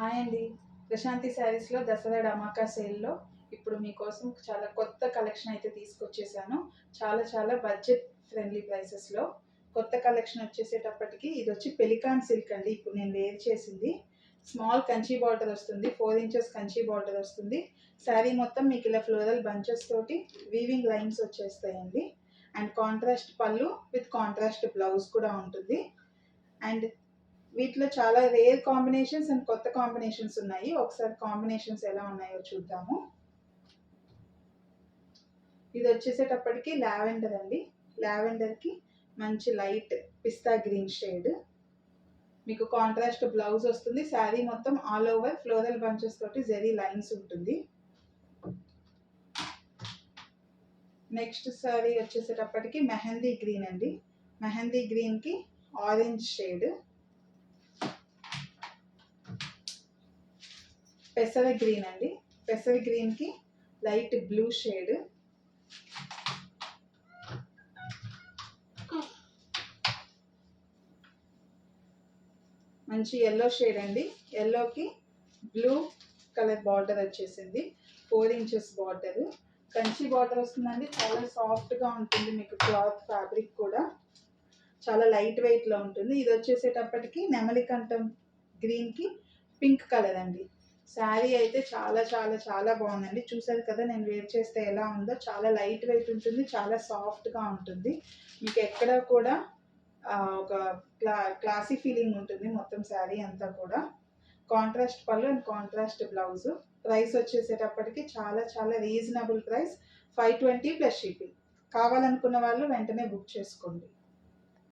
Hi అండి. ప్రశాంతి శారీస్లో దసరా ధమాకా సేల్లో ఇప్పుడు మీకోసం చాలా కొత్త కలెక్షన్ అయితే తీసుకొచ్చేసాను. చాలా బడ్జెట్ ఫ్రెండ్లీ ప్రైసెస్లో కొత్త కలెక్షన్ వచ్చేసేటప్పటికి ఇది వచ్చి పెలికాన్ సిల్క్ అండి. ఇప్పుడు నేను వేర్ చేసింది స్మాల్ కంచి బార్డర్ వస్తుంది, 4 ఇంచెస్ కంచి బార్డర్ వస్తుంది. శారీ మొత్తం మీకు ఇలా ఫ్లోరల్ బంచెస్ తోటి వీవింగ్ లైన్స్ వచ్చేస్తాయండి. అండ్ కాంట్రాస్ట్ పళ్ళు విత్ కాంట్రాస్ట్ బ్లౌజ్ కూడా ఉంటుంది. అండ్ వీటిలో చాలా రేర్ కాంబినేషన్స్ అండ్ కొత్త కాంబినేషన్స్ ఉన్నాయి. ఒకసారి కాంబినేషన్స్ ఎలా ఉన్నాయో చూద్దాము. ఇది వచ్చేసేటప్పటికి లావెండర్ అండి. లావెండర్కి మంచి లైట్ పిస్తా గ్రీన్ షేడ్, మీకు కాంట్రాస్ట్ బ్లౌజ్ వస్తుంది. శారీ మొత్తం ఆల్ ఓవర్ ఫ్లోరల్ బంచెస్ తోటి జెరీ లైన్స్ ఉంటుంది. నెక్స్ట్ శారీ వచ్చేసేటప్పటికి మెహందీ గ్రీన్ అండి. మెహందీ గ్రీన్కి ఆరెంజ్ షేడ్, పెసర గ్రీన్ అండి. పెసర గ్రీన్కి లైట్ బ్లూ షేడ్, మంచి ఎల్లో షేడ్ అండి. ఎల్లోకి బ్లూ కలర్ బార్డర్ వచ్చేసింది, 4 ఇంచెస్ బార్డర్. కంచి బార్డర్ వస్తుందండి. చాలా సాఫ్ట్గా ఉంటుంది, మీకు క్లాత్ ఫ్యాబ్రిక్ కూడా చాలా లైట్ వెయిట్లో ఉంటుంది. ఇది వచ్చేసేటప్పటికి నెమలికంఠం గ్రీన్కి పింక్ కలర్ అండి. శారీ అయితే చాలా బాగుందండి. చూసారు కదా నేను వేర్ చేస్తే ఎలా ఉందో. చాలా లైట్ వెయిట్ ఉంటుంది, చాలా సాఫ్ట్గా ఉంటుంది. మీకు ఎక్కడ కూడా ఒక క్లాసీ ఫీలింగ్ ఉంటుంది మొత్తం శారీ అంతా కూడా. కాంట్రాస్ట్ పళ్ళు అండ్ కాంట్రాస్ట్ బ్లౌజ్. ప్రైస్ వచ్చేసేటప్పటికి చాలా రీజనబుల్ ప్రైస్, 520 ప్లస్ షిప్పింగ్. కావాలనుకున్న వాళ్ళు వెంటనే బుక్ చేసుకోండి.